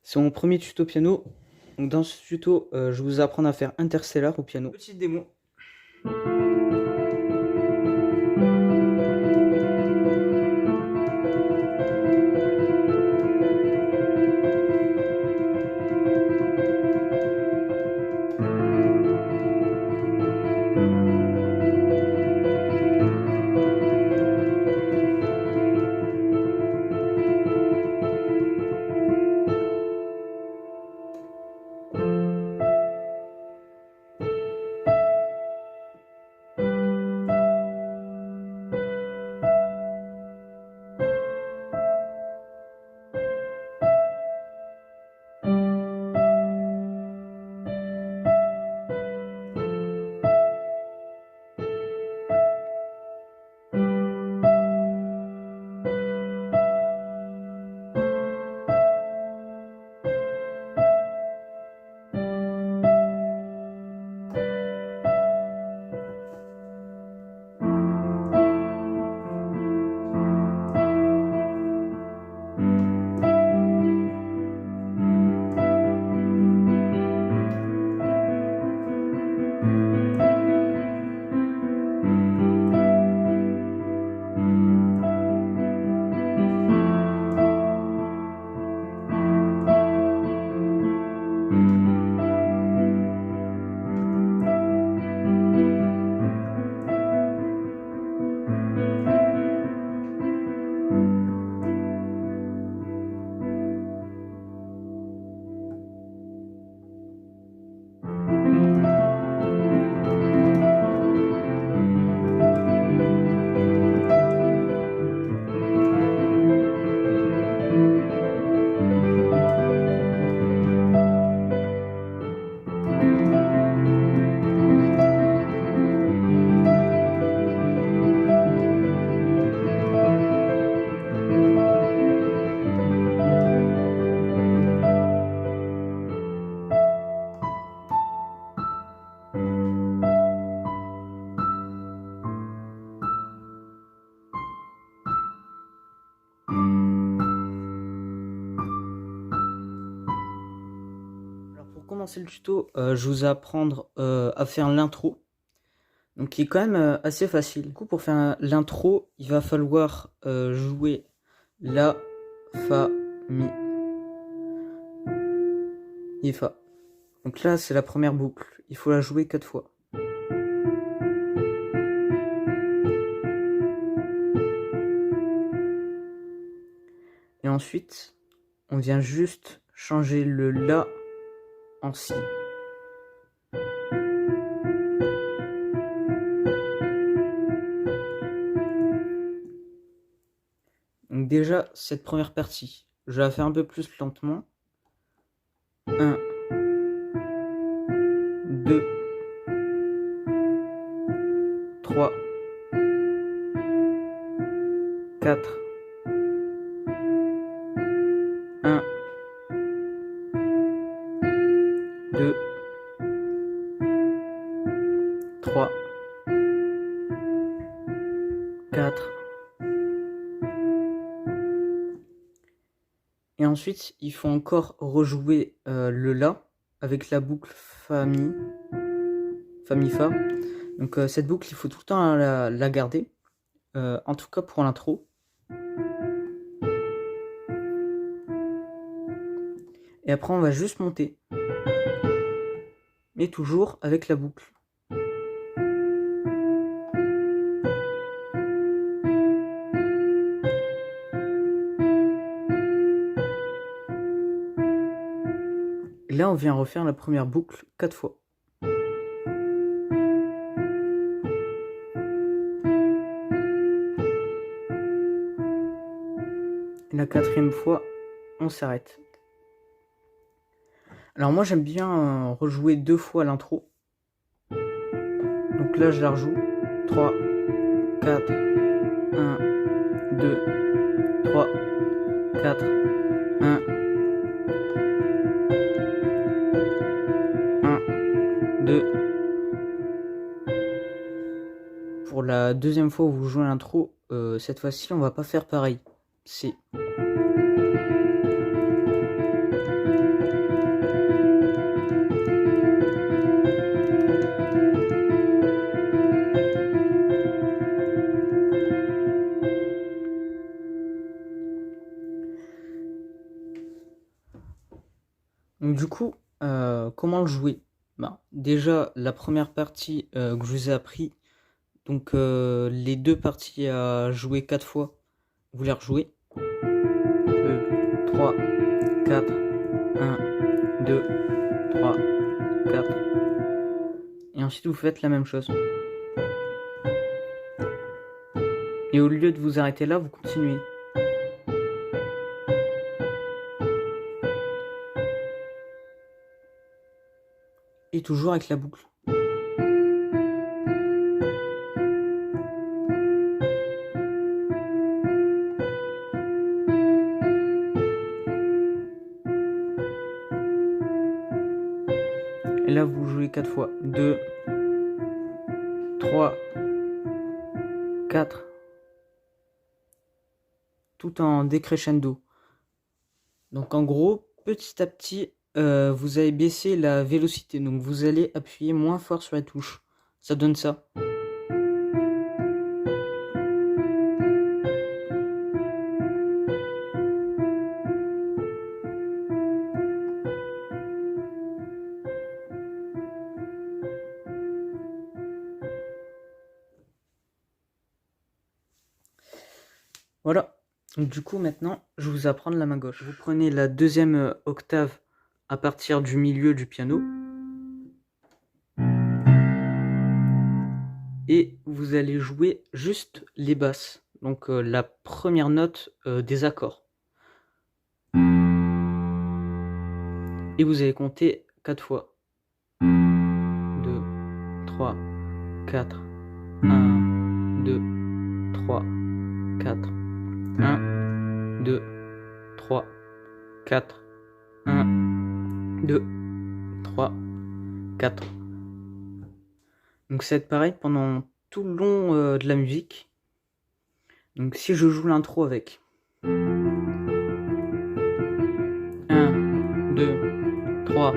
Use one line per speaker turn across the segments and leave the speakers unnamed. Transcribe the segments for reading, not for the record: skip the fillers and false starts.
C'est mon premier tuto piano. Donc dans ce tuto, je vais vous apprendre à faire Interstellar au piano. Petite démo. Alors pour commencer le tuto, je vous apprendre à faire l'intro. Donc qui est quand même assez facile. Du coup pour faire l'intro, il va falloir jouer La, Fa, Mi et Fa. Donc là c'est la première boucle, il faut la jouer 4 fois. Et ensuite, on vient juste changer le La en Si. Donc déjà, cette première partie, je vais la faire un peu plus lentement. 1, 2, 3, 4, 1, 2, 3, 4. Et ensuite, il faut encore rejouer le La avec la boucle Fa, Mi, Fa, Mi, Fa. Donc cette boucle, il faut tout le temps la garder, en tout cas pour l'intro. Et après, on va juste monter, mais toujours avec la boucle. Et là, on vient refaire la première boucle 4 fois. Et la 4e fois, on s'arrête. Alors moi, j'aime bien rejouer 2 fois l'intro. Donc là, je la rejoue. 3, 4, 1, 2, 3, 4, 1, 1, 2. Pour la deuxième fois où vous jouez l'intro, cette fois-ci, on va pas faire pareil. C'est Donc du coup, comment le jouer? Ben, déjà, la première partie que je vous ai appris, donc les deux parties à jouer 4 fois, vous les rejouez. 3, 4, 1, 2, 3, 4. Et ensuite vous faites la même chose. Et au lieu de vous arrêter là, vous continuez. Et toujours avec la boucle. Et là, vous jouez 4 fois. 2, 3, 4. Tout en décrescendo. Donc en gros, petit à petit, vous allez baisser la vélocité. Donc vous allez appuyer moins fort sur les touches. Ça donne ça. Voilà. Donc, du coup, maintenant, je vais vous apprendre la main gauche. Vous prenez la deuxième octave à partir du milieu du piano. Et vous allez jouer juste les basses. Donc la première note des accords. Et vous allez compter 4 fois. 2, 3, 4. 1, 2, 3, 4. 1, 2, 3, 4. 1, 2, 3, 4. Donc ça va être pareil pendant tout le long de la musique. Donc si je joue l'intro avec 1, 2, 3,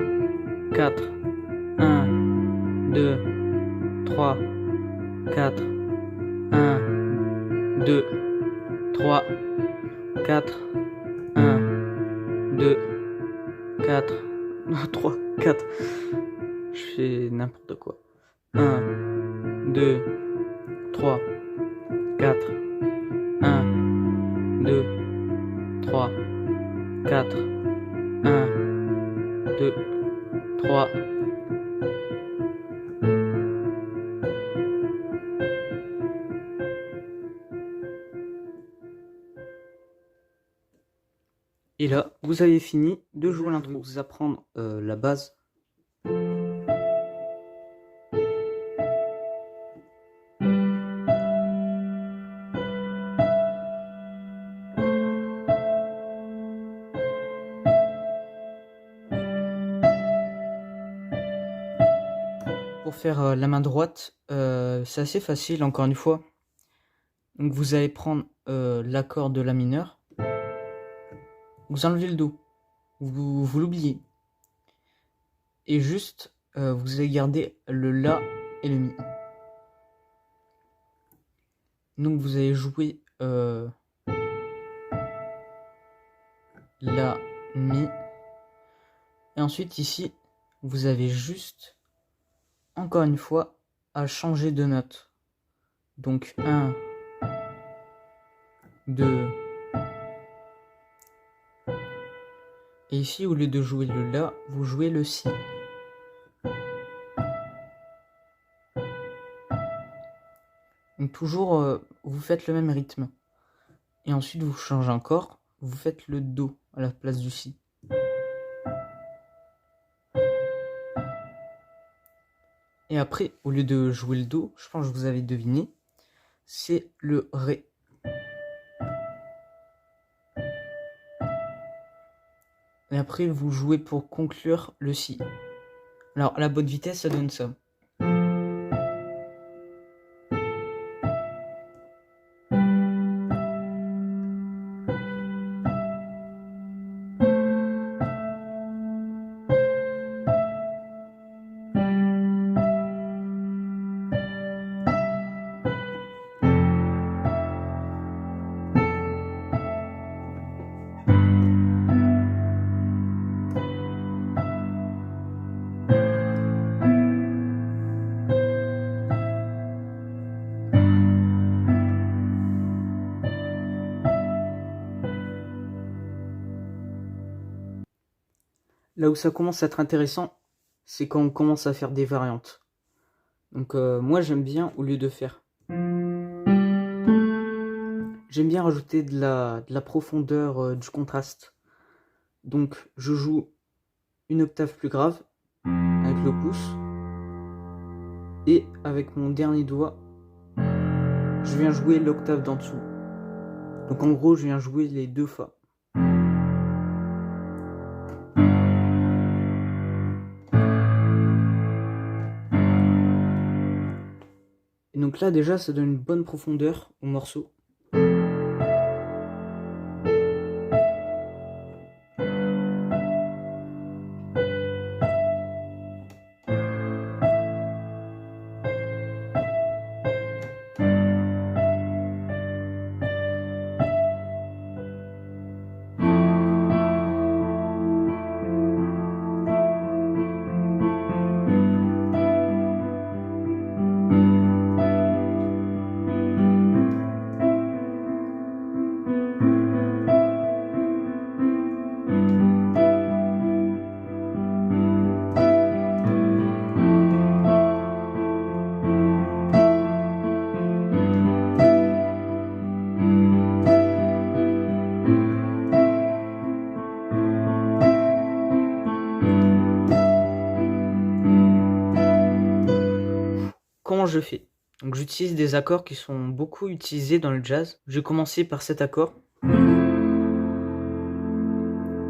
4, 1, 2, 3, 4, 1, 2, 3, 4, 1, 2, 4, 3, 4. Je fais n'importe quoi. 1, 2, 3, 4, 1, 2, 3, 4, 1, 2, 3. Et là, vous avez fini de jouer l'intro. Je vais vous apprendre la base. Pour faire la main droite, c'est assez facile, encore une fois. Donc vous allez prendre l'accord de la mineure. Vous enlevez le do. Vous l'oubliez. Et juste, vous allez garder le la et le mi. Donc vous allez jouer la, mi. Et ensuite ici, vous avez juste, encore une fois, à changer de note. Donc 1, 2. Et ici, au lieu de jouer le la, vous jouez le si. Donc toujours, vous faites le même rythme. Et ensuite, vous changez encore, vous faites le do à la place du si. Et après, au lieu de jouer le do, je pense que vous avez deviné, c'est le ré. Et après, vous jouez pour conclure le si. Alors, à la bonne vitesse, ça donne ça. Là où ça commence à être intéressant, c'est quand on commence à faire des variantes. Donc moi j'aime bien, au lieu de faire, j'aime bien rajouter de la profondeur, du contraste. Donc je joue une octave plus grave avec le pouce, et avec mon dernier doigt, je viens jouer l'octave d'en dessous. Donc en gros, je viens jouer les 2 Fa. Et donc là déjà, ça donne une bonne profondeur au morceau. Comment je fais? Donc j'utilise des accords qui sont beaucoup utilisés dans le jazz. Je vais commencer par cet accord.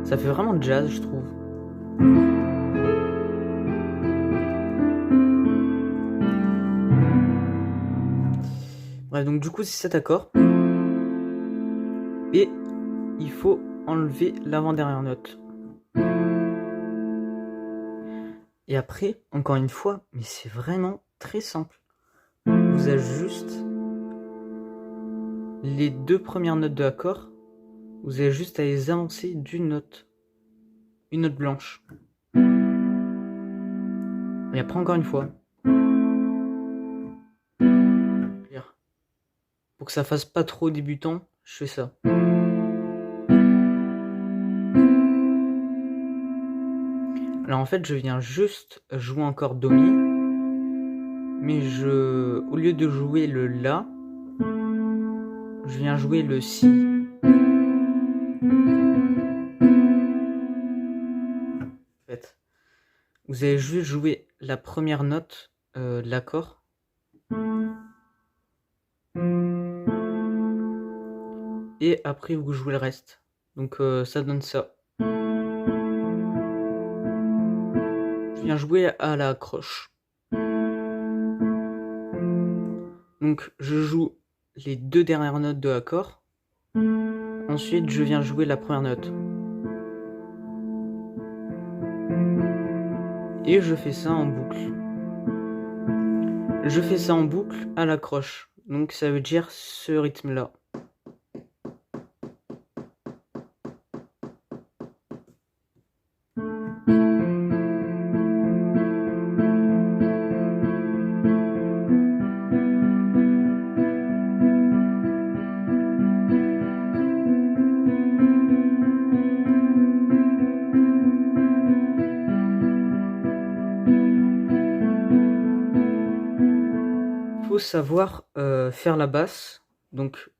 Ça fait vraiment jazz, je trouve. Bref, donc du coup c'est cet accord. Et il faut enlever l'avant-dernière note. Et après, encore une fois, mais c'est vraiment très simple. Vous avez juste les 2 premières notes de l'accord. Vous avez juste à les avancer d'une note. Une note blanche. Et après, encore une fois. Pour que ça fasse pas trop débutant, je fais ça. Alors en fait, je viens juste jouer encore Do Mi, mais au lieu de jouer le La, je viens jouer le Si. En fait, vous allez juste jouer la première note de l'accord. Et après, vous jouez le reste. Donc ça donne ça. Je viens jouer à la croche. Donc je joue les 2 dernières notes de l'accord. Ensuite, je viens jouer la première note. Et je fais ça en boucle. Je fais ça en boucle à la croche. Donc ça veut dire ce rythme-là. Faut savoir faire la basse. Donc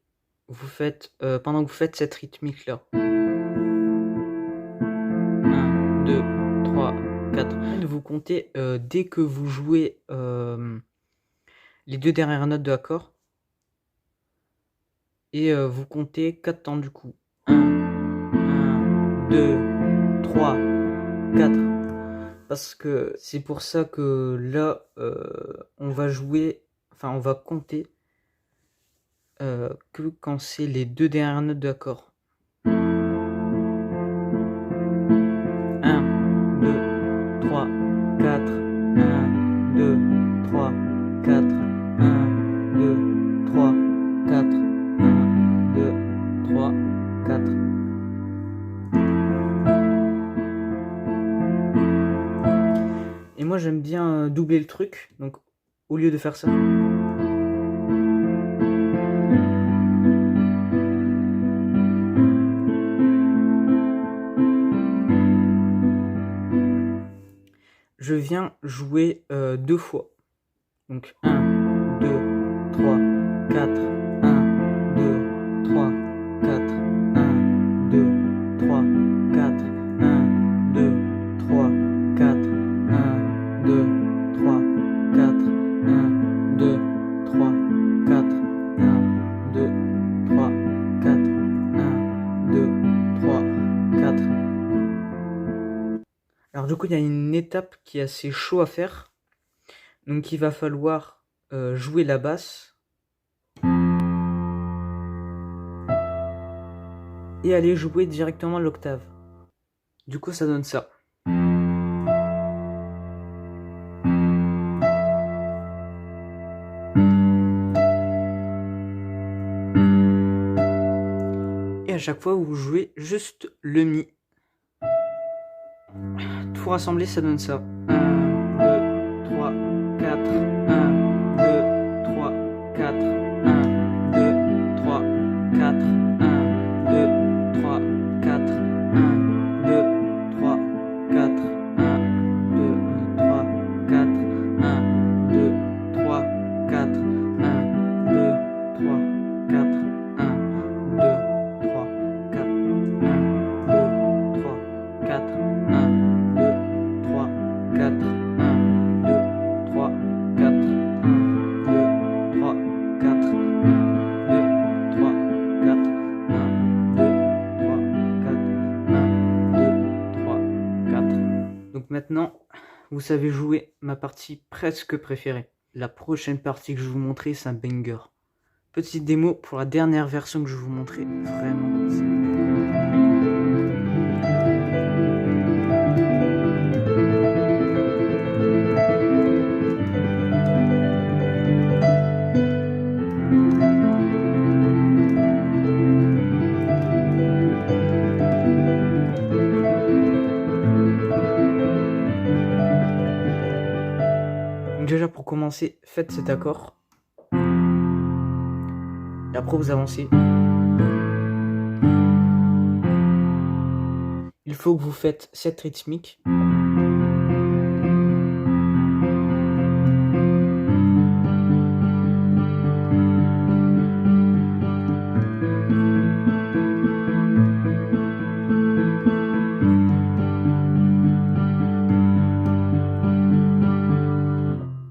vous faites pendant que vous faites cette rythmique là. 1, 2, 3, 4. Vous comptez dès que vous jouez les 2 dernières notes de l'accord. Et vous comptez 4 temps du coup. 1, 2, 3, 4. Parce que c'est pour ça que là on va jouer, enfin on va compter que quand c'est les 2 dernières notes de l'accord. 1, 2, 3, 4, 1, 2, 3, 4, 1, 2, 3, 4, 1, 2, 3, 4. Et moi j'aime bien doubler le truc, donc au lieu de faire ça, je viens jouer 2 fois. Donc 1, 2, 3, 4, 1, 2, 3, 4, 1, 2, 3, 4, 1, 2, 3, 4, 1, 2, 3, 4, 1, 2, 3, 4, 1, 2, 3, 4, 1, 2, 3, 4. Alors du coup, il y a une étape qui est assez chaud à faire. Donc il va falloir jouer la basse et aller jouer directement l'octave. Du coup, ça donne ça. Et à chaque fois, vous jouez juste le mi. Tout rassemblé, ça donne ça. 1, 2, 3, 4, 1, 2, 3, 4, 1, 2, 3, 4, 1, 2, 3, 4, 1, 2, 3, 4, 1, 2, 3, 4, 1, 2, 3, 4, 1, 2, 3, 4, 1, 2, 3, 4, 1, 2, 3, 4, 1, 2, 3, 4, 1, 2, 3, 4, 1, 2, 3, 4, 1, 2, 3, 4, 1, 2, 3, 4, 1, 2, 3, 4. Donc maintenant, vous savez jouer ma partie presque préférée. La prochaine partie que je vais vous montrer, c'est un banger. Petite démo pour la dernière version que je vais vous montrer. Vraiment. Donc déjà pour commencer, faites cet accord. Et après vous avancez. Il faut que vous faites cette rythmique.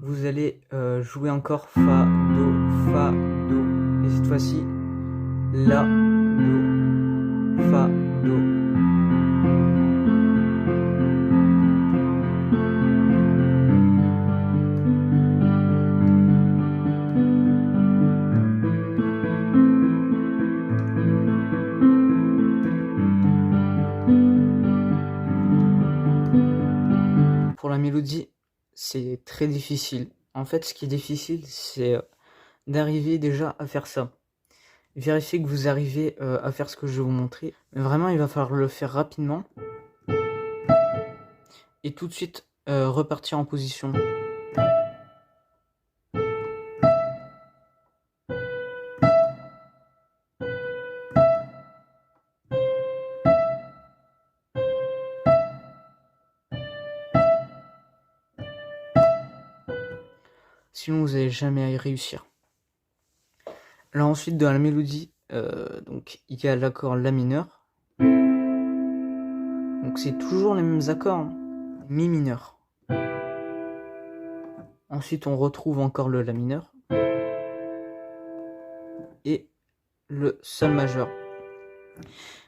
Vous allez jouer encore Fa, Do. Et cette fois-ci, La, Do, Fa, Do. Pour la mélodie, c'est très difficile. En fait, ce qui est difficile, c'est d'arriver déjà à faire ça. Vérifiez que vous arrivez à faire ce que je vais vous montrer. Mais vraiment, il va falloir le faire rapidement. Et tout de suite repartir en position. Sinon, vous n'allez jamais y réussir. Là, ensuite, dans la mélodie, donc il y a l'accord La mineur. Donc c'est toujours les mêmes accords, hein. Mi mineur. Ensuite, on retrouve encore le La mineur. Et le Sol majeur.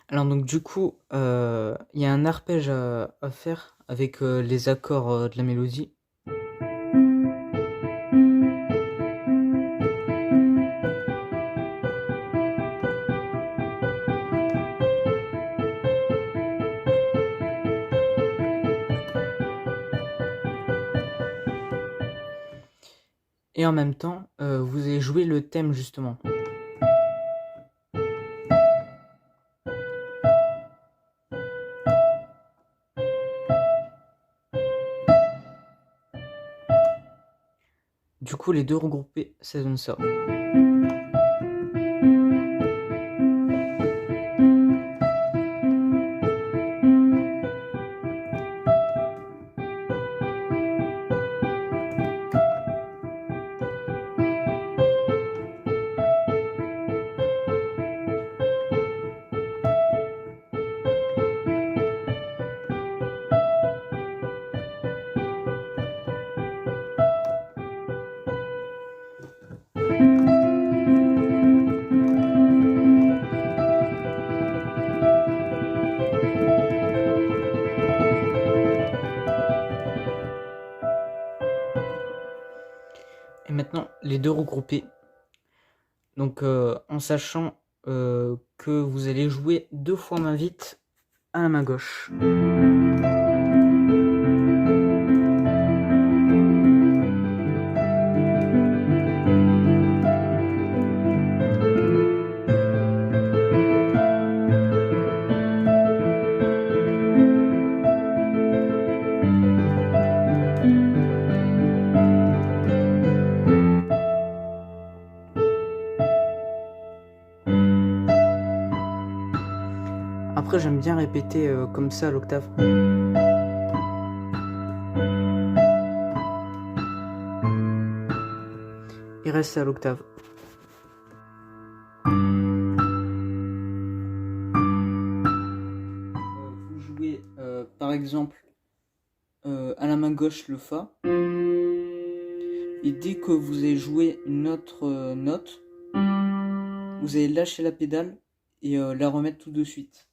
Alors donc du coup, il y a un arpège à faire avec les accords de la mélodie. Et en même temps, vous allez jouer le thème justement. Du coup, les deux regroupés, ça donne ça. maintenant les deux regroupés. Donc en sachant que vous allez jouer 2 fois main vite à la main gauche. Après, j'aime bien répéter comme ça à l'octave. Et rester à l'octave. Vous jouez par exemple à la main gauche le Fa. Et dès que vous avez joué une autre note, vous allez lâcher la pédale et la remettre tout de suite.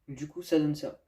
Du coup, ça donne ça.